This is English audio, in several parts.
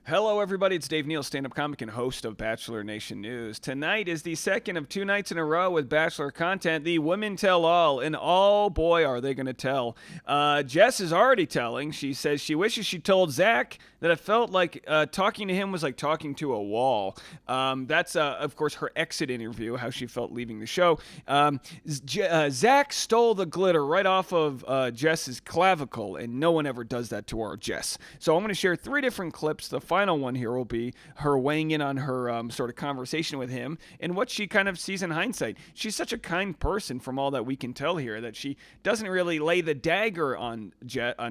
Hello, everybody. It's Dave Neal, stand up comic and host of Bachelor Nation News. Tonight is the second of 2 nights in a row with Bachelor content, the Women Tell All. And oh boy, are they going to tell. Jess is already telling. She says she wishes she told Zach that it felt like talking to him was like talking to a wall. That's, of course, her exit interview, how she felt leaving the show. Zach stole the glitter right off of Jess's clavicle, and no one ever does that to our Jess. So I'm going to share 3 different clips. The final one here will be her weighing in on her sort of conversation with him and what she kind of sees in hindsight. She's such a kind person from all that we can tell here that she doesn't really lay the dagger on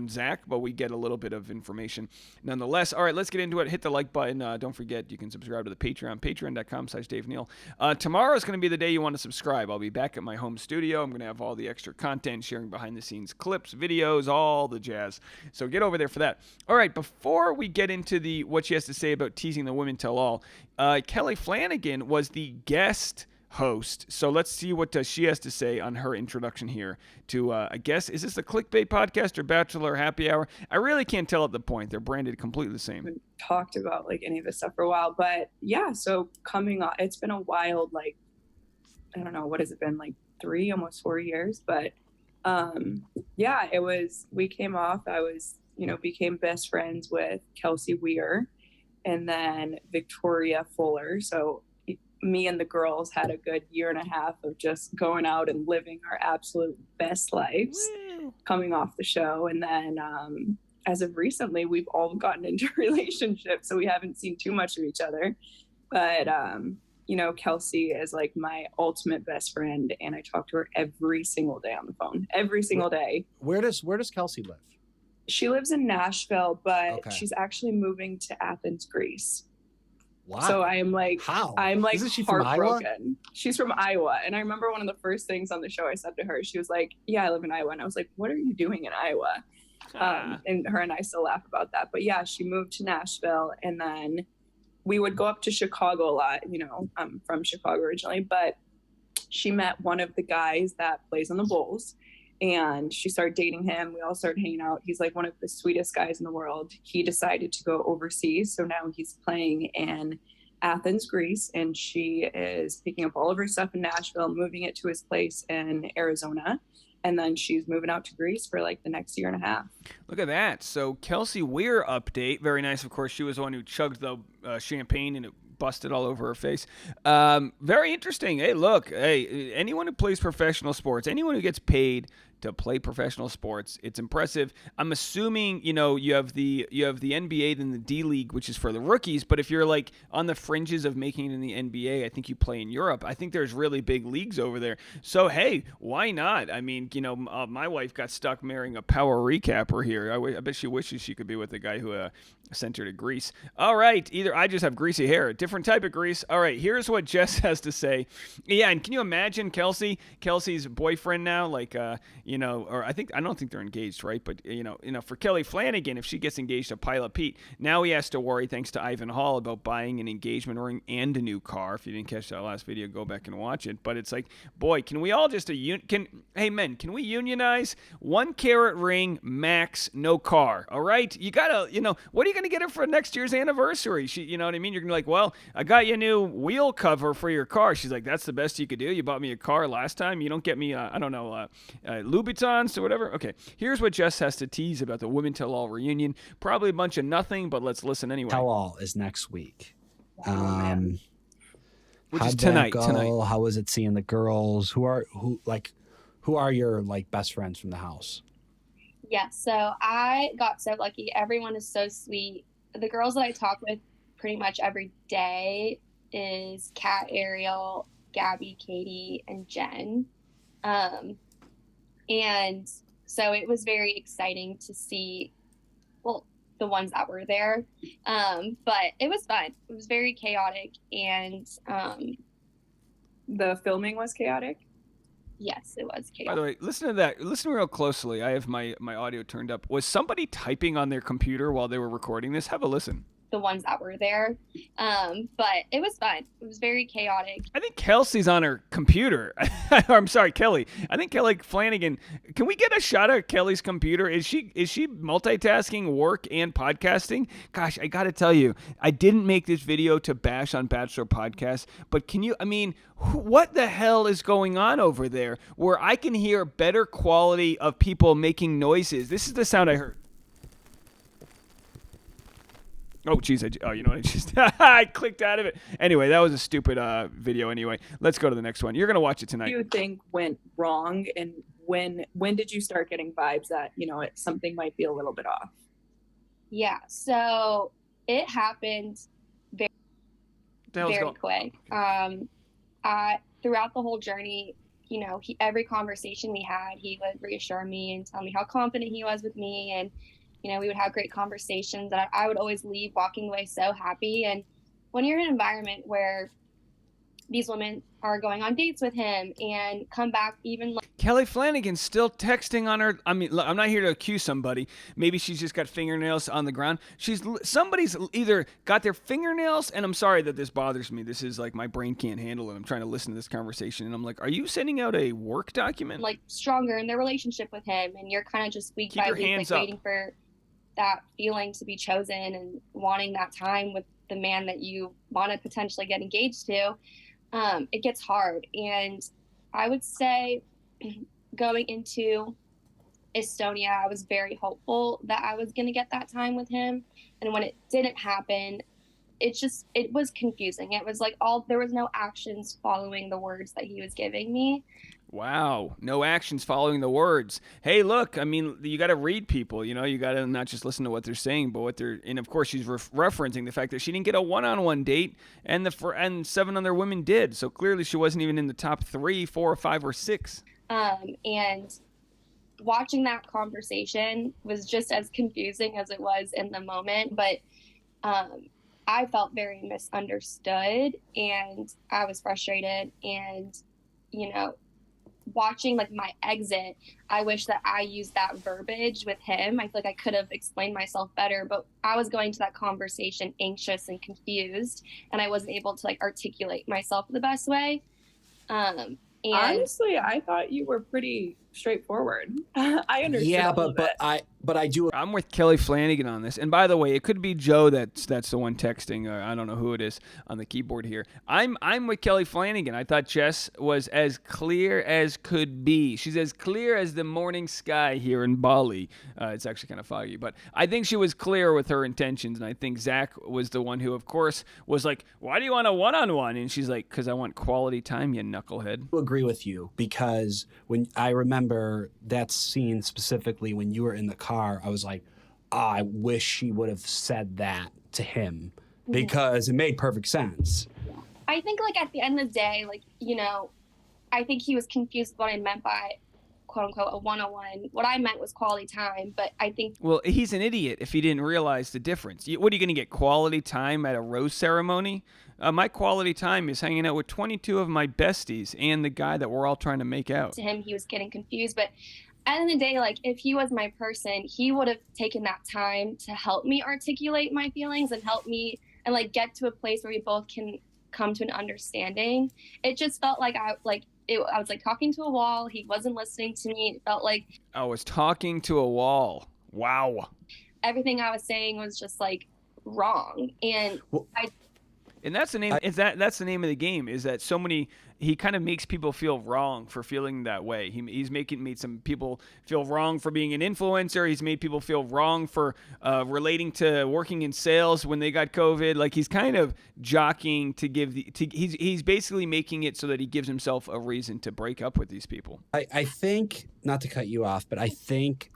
Zach, but we get a little bit of information nonetheless. All right, let's get into it. Hit the like button. Don't forget, you can subscribe to the Patreon, patreon.com/Dave Neal. Tomorrow is going to be the day you want to subscribe. I'll be back at my home studio. I'm going to have all the extra content, sharing behind the scenes clips, videos, all the jazz. So get over there for that. All right, before we get into what she has to say about teasing the Women Tell All, Kelly Flanagan was the guest host. So let's see what she has to say on her introduction here to, I guess, is this a clickbait podcast or Bachelor Happy Hour? I really can't tell at the point. They're branded completely the same. Talked about like any of this stuff for a while, but yeah, so coming on, it's been a wild, like, I don't know, what has it been, like 3, almost 4 years, but yeah, we came off, I was, became best friends with Kelsey Weir and then Victoria Fuller. So me and the girls had a good 1.5 years of just going out and living our absolute best lives. Woo. Coming off the show. And then as of recently, we've all gotten into relationships, so we haven't seen too much of each other. But, Kelsey is like my ultimate best friend, and I talk to her every single day on the phone, every single day. Where does Kelsey live? She lives in Nashville, but she's actually moving to Athens, Greece. Wow. So I'm like, Isn't she from heartbroken. Iowa? She's from Iowa. And I remember one of the first things on the show I said to her, she was like, yeah, I live in Iowa. And I was like, what are you doing in Iowa? And her and I still laugh about that. But yeah, she moved to Nashville, and then we would go up to Chicago a lot. I'm from Chicago originally, but she met one of the guys that plays on the Bulls, and she started dating him. We all started hanging out. He's like one of the sweetest guys in the world. He decided to go overseas, so now he's playing in Athens, Greece, and she is picking up all of her stuff in Nashville, moving it to his place in Arizona, and then she's moving out to Greece for like the next 1.5 years. Look at that. So Kelsey Weir update. Very nice. Of course, she was the one who chugged the champagne and it busted all over her face. Very interesting. Hey, look. Hey, anyone who plays professional sports, anyone who gets paid to play professional sports, it's impressive. I'm assuming you have the NBA, then the D League, which is for the rookies. But if you're like on the fringes of making it in the NBA, I think you play in Europe. I think there's really big leagues over there. So hey, why not? I mean, my wife got stuck marrying a power recapper here. I bet she wishes she could be with the guy who sent her to Greece. All right, either I just have greasy hair, a different type of grease. All right, here's what Jess has to say. Yeah, and can you imagine Kelsey's boyfriend now, like or I don't think they're engaged, right? But for Kelly Flanagan, if she gets engaged to Pilot Pete, now he has to worry, thanks to Ivan Hall, about buying an engagement ring and a new car. If you didn't catch that last video, go back and watch it. But it's like, boy, can we all just hey men, can we unionize? 1 carat ring max, no car. All right, you gotta, what are you gonna get her for next year's anniversary? You know what I mean? You're gonna be like, well, I got you a new wheel cover for your car. She's like, that's the best you could do. You bought me a car last time. You don't get me, Louboutins or whatever. Okay, here's what Jess has to tease about the Women Tell All reunion. Probably a bunch of nothing, but let's listen anyway. Tell All is next week. Which is tonight. How was it seeing the girls? Who are your like best friends from the house? Yeah, so I got so lucky. Everyone is so sweet. The girls that I talk with pretty much every day is Kat, Ariel, Gabby, Katie, and Jen. And so it was very exciting to see, the ones that were there. But it was fun. It was very chaotic. And the filming was chaotic? Yes, it was chaotic. By the way, listen to that. Listen real closely. I have my audio turned up. Was somebody typing on their computer while they were recording this? Have a listen. the ones that were there. But it was fun. It was very chaotic. I think Kelsey's on her computer. I'm sorry, Kelly. I think Kelly Flanagan. Can we get a shot of Kelly's computer? Is she multitasking work and podcasting? Gosh, I got to tell you, I didn't make this video to bash on Bachelor podcast, but can you? I mean, what the hell is going on over there? Where I can hear better quality of people making noises. This is the sound I heard. Oh, geez. You know what? I just I clicked out of it. Anyway, that was a stupid video anyway. Let's go to the next one. You're going to watch it tonight. What do you think went wrong, and when did you start getting vibes that, something might be a little bit off? Yeah, so it happened very quick. Throughout the whole journey, every conversation we had, he would reassure me and tell me how confident he was with me, and we would have great conversations, and I would always leave walking away so happy. And when you're in an environment where these women are going on dates with him and come back even like Kelly Flanagan's still texting on her. I mean, look, I'm not here to accuse somebody. Maybe she's just got fingernails on the ground. Somebody's either got their fingernails, and I'm sorry that this bothers me. This is like my brain can't handle it. I'm trying to listen to this conversation, and I'm like, are you sending out a work document? Like stronger in their relationship with him, and you're kind of just week by week like waiting for that feeling to be chosen and wanting that time with the man that you want to potentially get engaged to. It gets hard. And I would say going into Estonia, I was very hopeful that I was going to get that time with him. And when it didn't happen, it was confusing. It was like there was no actions following the words that he was giving me. Wow. No actions following the words. Hey, look, I mean, you got to read people, you got to not just listen to what they're saying, but what they're, and of course she's referencing the fact that she didn't get a one-on-one date and 7 other women did. So clearly she wasn't even in the top 3, 4, 5, or 6. And watching that conversation was just as confusing as it was in the moment. But, I felt very misunderstood, and I was frustrated, and, watching like my exit, I wish that I used that verbiage with him. I feel like I could have explained myself better, but I was going to that conversation anxious and confused, and I wasn't able to like articulate myself the best way. And honestly, I thought you were pretty straightforward. I understood. Yeah, but I do. I'm with Kelly Flanagan on this. And by the way, it could be Joe that's the one texting. Or I don't know who it is on the keyboard here. I'm with Kelly Flanagan. I thought Jess was as clear as could be. She's as clear as the morning sky here in Bali. It's actually kind of foggy, but I think she was clear with her intentions. And I think Zach was the one who, of course, was like, "Why do you want a one-on-one?" And she's like, "Because I want quality time, you knucklehead." I agree with you, because when I remember that scene specifically when you were in the car, I was like, I wish she would have said that to him, because it made perfect sense. I think like at the end of the day, like, I think he was confused what I meant by quote unquote a one-on-one. What I meant was quality time, but I think, well, he's an idiot if he didn't realize the difference. What are you going to get, quality time at a rose ceremony? My quality time is hanging out with 22 of my besties and the guy that we're all trying to make out. To him, he was getting confused, but at the end of the day, like, if he was my person, he would have taken that time to help me articulate my feelings and help me and like get to a place where we both can come to an understanding. It just felt like I was like talking to a wall. He wasn't listening to me. It felt like I was talking to a wall. Wow. Everything I was saying was just like wrong. And and that's the name. That's the name of the game. Is that he kind of makes people feel wrong for feeling that way. He's made some people feel wrong for being an influencer. He's made people feel wrong for relating to working in sales when they got COVID. Like, he's kind of jockeying to give he's basically making it so that he gives himself a reason to break up with these people. I think, not to cut you off, but I think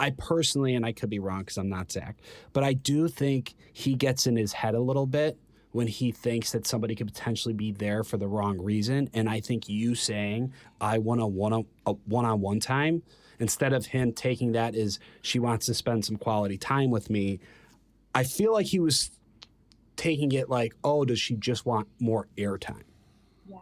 I personally, and I could be wrong because I'm not Zach, but I do think he gets in his head a little bit when he thinks that somebody could potentially be there for the wrong reason. And I think you saying, I want a one-on-one time, instead of him taking that as she wants to spend some quality time with me, I feel like he was taking it like, oh, does she just want more airtime? Yeah.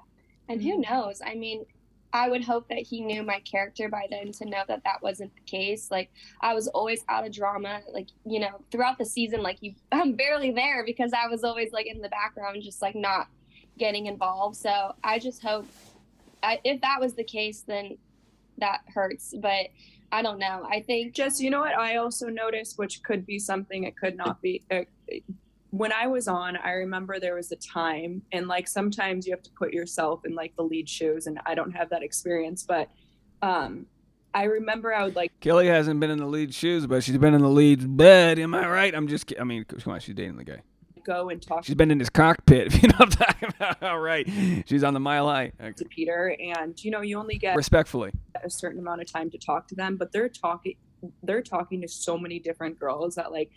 And who knows? I mean, I would hope that he knew my character by then to know that that wasn't the case. Like, I was always out of drama. Like, you know, throughout the season, like, I'm barely there because I was always, like, in the background, just, like, not getting involved. So I just hope, if that was the case, then that hurts. But I don't know. I think Jess, you know what I also noticed, which could be something, it could not be. When I was on, I remember there was a time, and like sometimes you have to put yourself in like the lead shoes, and I don't have that experience, but I remember I would like. Kelly hasn't been in the lead shoes, but she's been in the lead bed. Am I right? I mean, come on, she's dating the guy. Go and talk. She's been in his cockpit, if you know what I'm talking about. All right. She's on the Mile High. Okay. To Peter, and you know, you only get respectfully a certain amount of time to talk to them, but they're talking to so many different girls that, like,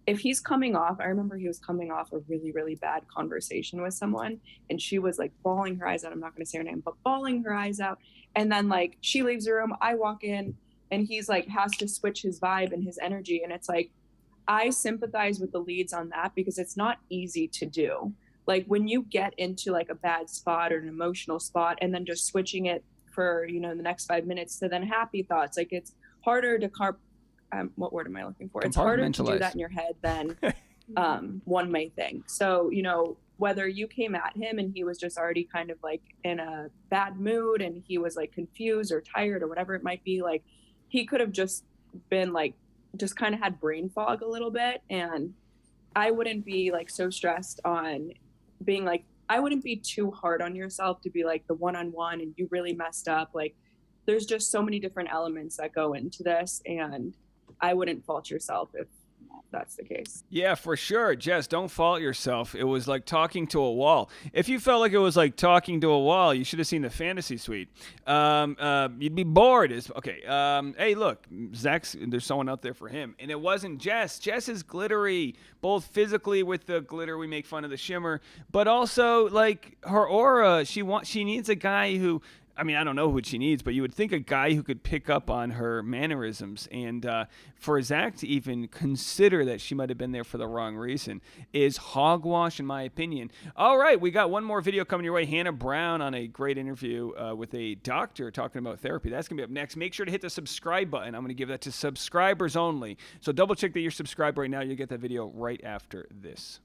if he's coming off, I remember he was coming off a really, really bad conversation with someone, and she was like bawling her eyes out. I'm not going to say her name, but bawling her eyes out. And then like she leaves the room, I walk in, and he's like has to switch his vibe and his energy. And it's like, I sympathize with the leads on that because it's not easy to do. Like when you get into like a bad spot or an emotional spot and then just switching it for, you know, the next 5 minutes to then happy thoughts, like it's harder to what word am I looking for? It's harder to do that in your head than one may think. So, you know, whether you came at him and he was just already kind of like in a bad mood and he was like confused or tired or whatever it might be, like he could have just been like, just kind of had brain fog a little bit. And I wouldn't be like so stressed on being like, I wouldn't be too hard on yourself to be like the one-on-one and you really messed up. Like there's just so many different elements that go into this, and I wouldn't fault yourself if that's the case. Yeah, for sure. Jess, don't fault yourself. It was like talking to a wall. If you felt like it was like talking to a wall, you should have seen the fantasy suite. You'd be bored. Hey, look, there's someone out there for him. And it wasn't Jess. Jess is glittery, both physically with the glitter, we make fun of the shimmer, but also like her aura. She needs a guy who, I mean, I don't know who she needs, but you would think a guy who could pick up on her mannerisms. And for Zach to even consider that she might have been there for the wrong reason is hogwash, in my opinion. All right, we got one more video coming your way. Hannah Brown on a great interview with a doctor talking about therapy. That's going to be up next. Make sure to hit the subscribe button. I'm going to give that to subscribers only. So double check that you're subscribed right now. You'll get that video right after this.